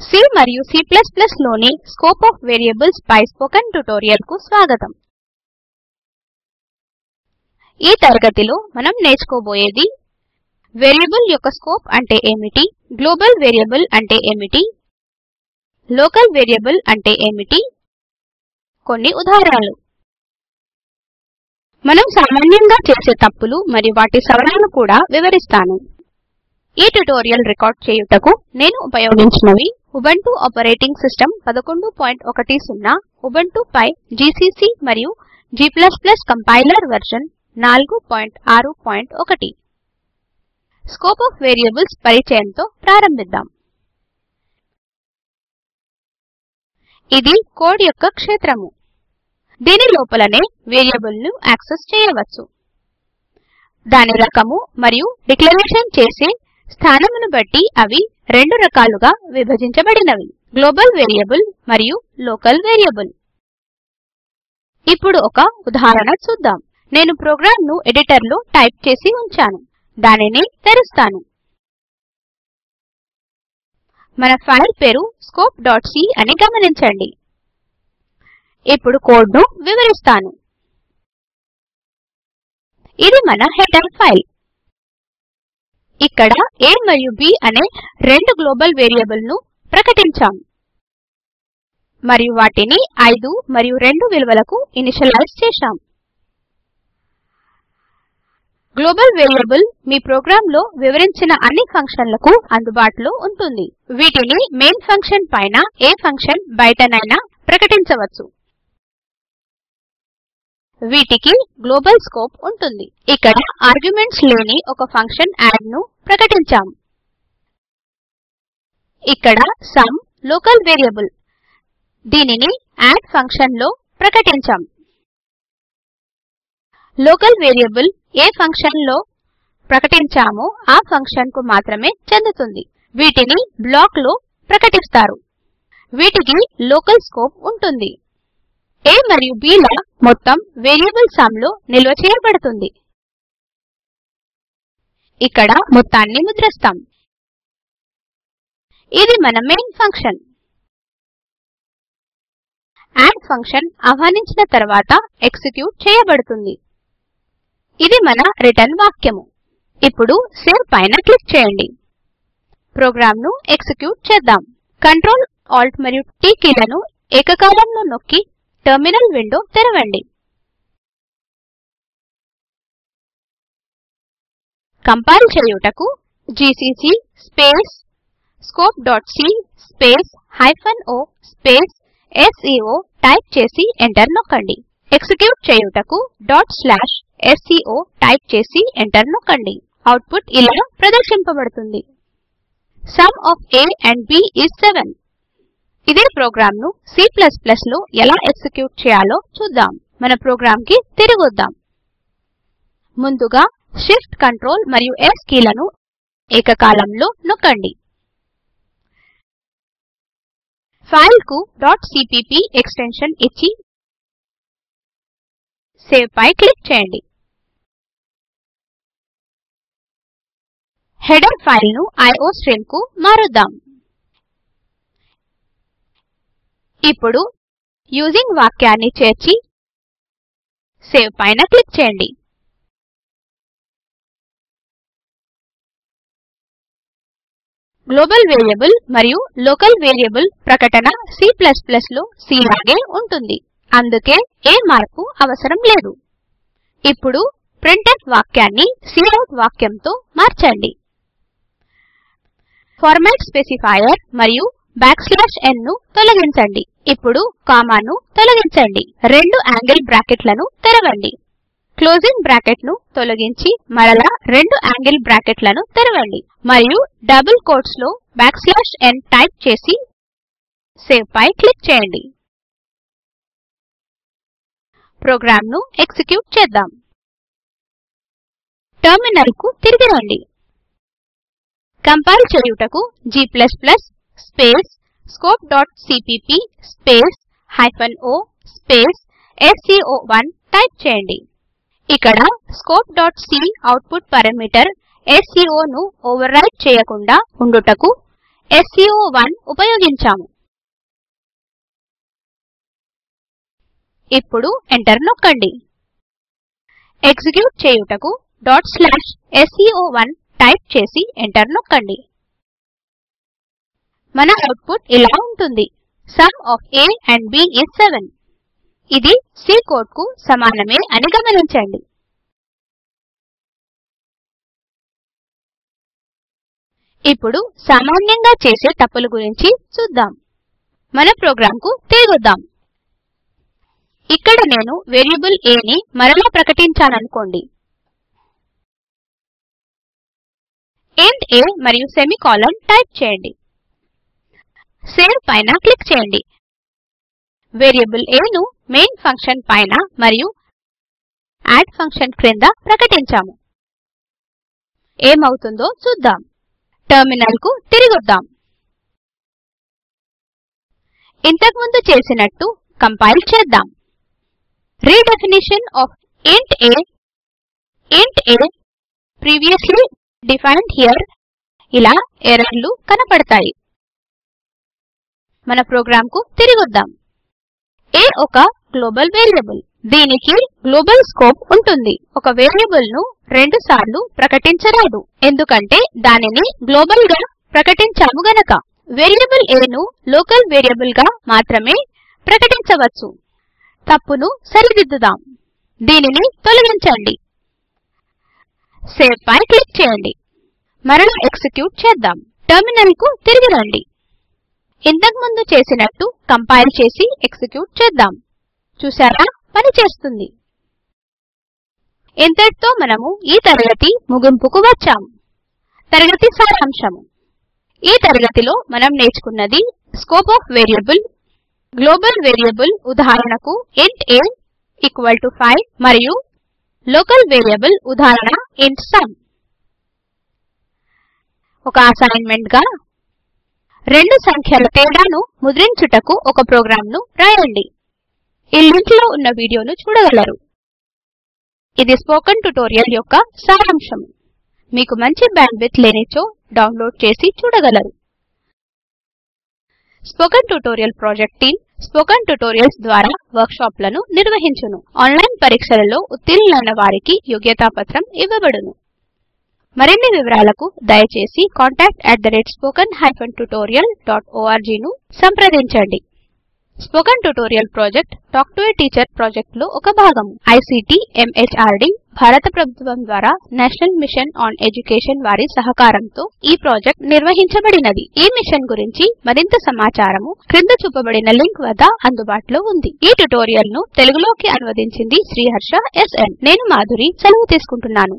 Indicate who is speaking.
Speaker 1: C మరియు C++ లోని scope of variables పై స్పోకెన్ ట్యుటోరియల్ కు స్వాగతం. ఈ తరగతిలో మనం నేర్చుకోబోయేది వేరియబుల్ యొక్క స్కోప్ అంటే ఏమిటి, గ్లోబల్ వేరియబుల్ అంటే ఏమిటి, లోకల్ వేరియబుల్ అంటే ఏమిటి, కొన్ని ఉదాహరణలు. మనం సామాన్యంగా చేసే తప్పులు మరియు వాటి సవరణను కూడా వివరిస్తాను. ఈ ట్యుటోరియల్ రికార్డ్ చేయుటకు నేను ఉపయోగించినవి ఉబుంటు ఆపరేటింగ్ సిస్టమ్ 11.10, ఉబుంటు పై జీసీసీ మరియు G++ compiler version 4.6.1. Scope of variables పరిచయంతో ప్రారంభిద్దాం. ఇది కోడ్ యొక్క క్షేత్రము. దీని లోపలనే వేరియబుల్ను యాక్సెస్ చేయవచ్చు. దాని రకము మరియు డిక్లరేషన్ చేసే స్థానమును బట్టి అవి రెండు రకాలుగా విభజించబడినవి: గ్లోబల్ వేరియబుల్ మరియు లోకల్ వేరియబుల్. ఇప్పుడు ఒక ఉదాహరణ చూద్దాం. నేను ప్రోగ్రామ్ను ఎడిటర్లో టైప్ చేసి ఉంచాను. దానిని తెరుస్తాను. మన ఫైల్ పేరు scope.c అని గమనించండి. ఇప్పుడు కోడ్ను వివరిస్తాను. ఇది మన హెడర్ ఫైల్. ఇక్కడ a మరియు b అనే రెండు గ్లోబల్ వేరియబుల్ను ప్రకటించాము మరియు వాటిని 5 మరియు 2 విలువలకు ఇనిషియలైజ్ చేశాము. గ్లోబల్ వేరియబుల్ మీ ప్రోగ్రాంలో వివరించిన అన్ని ఫంక్షన్లకు అందుబాటులో ఉంటుంది. వీటిని మెయిన్ ఫంక్షన్ పైన ఏ ఫంక్షన్ బయటనైనా ప్రకటించవచ్చు. వీటికి గ్లోబల్ స్కోప్ ఉంటుంది. ఇక్కడ ఆర్గ్యుమెంట్స్ లేని ఒక ఫంక్షన్ యాడ్ ను ప్రకటించాము. ఇక్కడ సమ్ లోకల్ వేరియబుల్. దీనిని యాడ్ ఫంక్షన్ లో ప్రకటించాము. లోకల్ వేరియబుల్ ఏ ఫంక్షన్ లో ప్రకటించామో ఆ ఫంక్షన్ కు మాత్రమే చెందుతుంది. వీటిని బ్లాక్ లో ప్రకటిస్తారు. వీటికి లోకల్ స్కోప్ ఉంటుంది. a మరియు b ల మొత్తం వేరియబుల్ సమ్ లో నిల్వ చేయబడుతుంది. ఇక్కడ మొత్తాన్ని ముద్రిస్తాం. ఇది మన మెయిన్ ఫంక్షన్. యాడ్ ఫంక్షన్ ఆహ్వానించిన తర్వాత ఎగ్జిక్యూట్ చేయబడుతుంది. ఇది మన రిటర్న్ వాక్యము. ఇప్పుడు సేవ్ పైన క్లిక్ చేయండి. ప్రోగ్రామ్ను ఎగ్జిక్యూట్ చేద్దాం. Ctrl Alt మరియు T కీలను ఏకకాలంలో నొక్కి టెర్మినల్ విండో తెరవండి. కంపైల్ చేయుటకు GCC scope.c -o -sco type చేసి ఎంటర్ నొక్కండి. ఎగ్జిక్యూట్ చేయుటకు .sco టైప్ చేసి ఎంటర్ నొక్కండి. అవుట్పుట్ ఇలా ప్రదర్శింపబడుతుంది. Sum of a and b is 7. ఇదే ప్రోగ్రామ్ను C++ లో ఎలా ఎగ్జిక్యూట్ చేయాలో చూద్దాం. మన ప్రోగ్రాంకి తిరిగి వద్దాం. ముందుగా Shift Ctrl మరియు S కీలను ఏకకాలంలో నొక్కండి. ఫైల్కు .cpp ఎక్స్టెన్షన్ ఇచ్చి సేవ్ పై క్లిక్ చేయండి. హెడర్ ఫైల్ను IOStream కు మారుద్దాం. ఇప్పుడు యూజింగ్ వాక్యాన్ని చేర్చి సేవ్ పైన క్లిక్ చేయండి. గ్లోబల్ వేరియబుల్ మరియు లోకల్ వేరియబుల్ ప్రకటన C++ లో C లాగే ఉంటుంది. అందుకే ఏ మార్పు అవసరం లేదు. ఇప్పుడు ప్రింట్ఫ్ వాక్యాన్ని కౌట్ వాక్యంతో మార్చండి. ఫార్మాట్ స్పెసిఫైయర్ మరియు \n ను తొలగించండి. ఇప్పుడు కామాను తొలగించండి. రెండు యాంగిల్ బ్రాకెట్లను తెరవండి. క్లోజింగ్ బ్రాకెట్ ను తొలగించి మరలా రెండు యాంగిల్ బ్రాకెట్లను తెరవండి మరియు డబుల్ కోట్స్ లో \n టైప్ చేసి సేవ్ పై క్లిక్ చేయండి. ప్రోగ్రామ్ను ఎగ్జిక్యూట్ చేద్దాం. టెర్మినల్కు తిరిగి రండి. కంపైల్ చేయుటకు G++ scope.cpp -o -sco1 type చేయండి. ఇక్కడ scope.c అవుట్పుట్ పారామీటర్ SCO ను ఓవర్రైడ్ చేయకుండా ఉండుటకు SCO1 ఉపయోగించాము. ఇప్పుడు ఎంటర్ నొక్కండి. ఎగ్జిక్యూట్ చేయుటకు ./SCO1 టైప్ చేసి ఎంటర్ నొక్కండి. మన అవుట్పుట్ ఇలా ఉంటుంది. Sum of A and B is 7. ఇది C కోడ్ కు సమానమే అని గమనించండి. ఇప్పుడు సామాన్యంగా చేసే తప్పుల గురించి చూద్దాం. మన ప్రోగ్రాంకు తిరిగొద్దాం. ఇక్కడ నేను వేరియబుల్ a ని మరలా ప్రకటించాననుకోండి. int a మరియు సెమికోలన్ టైప్ చేయండి. సేవ్ పైన క్లిక్ చేయండి. వేరియబుల్ a ను మెయిన్ ఫంక్షన్ పైన మరియు యాడ్ ఫంక్షన్ క్రింద ప్రకటించాము. ఏమవుతుందో చూద్దాం. టెర్మినల్ కు తిరిగొద్దాం. ఇంతకుముందు చేసినట్టు కంపైల్ చేద్దాం. Redefinition of int a previously defined here ఇలా ఎర్రర్లు కనపడతాయి. మన ప్రోగ్రాంకు తిరిగొద్దాం. a ఒక గ్లోబల్ వేరియబుల్. దీనికి గ్లోబల్ స్కోప్ ఉంటుంది. ఒక వేరియబుల్ ను రెండు సార్లు ప్రకటించరాదు. ఎందుకంటే దానిని గ్లోబల్ గా ప్రకటించాము గనక. వేరియబుల్ a ను లోకల్ వేరియబుల్ గా మాత్రమే ప్రకటించవచ్చు. తప్పును సరిదిద్దుదాం. దీనిని తొలగించండి. సేవ్ పై క్లిక్ చేయండి. మరలా ఎగ్జిక్యూట్ చేద్దాం. టెర్మినల్ కు తిరిగి రండి. ఇంతకుముందు చేసినట్టు కంపైల్ చేసి ఎగ్జిక్యూట్ చేద్దాం. చూసారా, పని చేస్తుంది. ఇంతటితో మనము ఈ తరగతి ముగింపుకు వచ్చాము. తరగతి సారాంశము. ఈ తరగతిలో మనం నేర్చుకున్నది scope of variable, global variable ఉదాహరణకు int a = 5 మరియు లోకల్ వేరియబుల్ ఉదాహరణ int sum. ఒక అసైన్మెంట్ గా రెండు సంఖ్యల తేడాను ముద్రించుటకు ఒక ప్రోగ్రాంను రాయండి. ఈ లింక్ లో ఉన్న వీడియోను చూడగలరు. ఇది స్పోకెన్ ట్యుటోరియల్ యొక్క సారాంశం. మీకు మంచి బ్యాండ్విడ్త్ లేనిచో డౌన్లోడ్ చేసి చూడగలరు. Spoken tutorial project team spoken tutorials ద్వారా వర్క్ షాప్లను నిర్వహించును. ఆన్లైన్ పరీక్షలలో ఉత్తీర్ణులైన వారికి యోగ్యతా పత్రం ఇవ్వబడును. మరిన్ని వివరాలకు దయచేసి contact@spoken-tutorial.org ను సంప్రదించండి. Spoken tutorial project talk to A teacher project లో ఒక భాగము. ICT MHRD భారత ప్రభుత్వం ద్వారా నేషనల్ మిషన్ ఆన్ ఎడ్యుకేషన్ వారి సహకారంతో ఈ ప్రాజెక్ట్ నిర్వహించబడినది. ఈ మిషన్ గురించి మరింత సమాచారము క్రింద చూపబడిన లింక్ వద్ద అందుబాటులో ఉంది. ఈ ట్యుటోరియల్ ను తెలుగులోకి అనువదించింది శ్రీహర్ష SN. నేను మాధురి సెలవు తీసుకుంటున్నాను.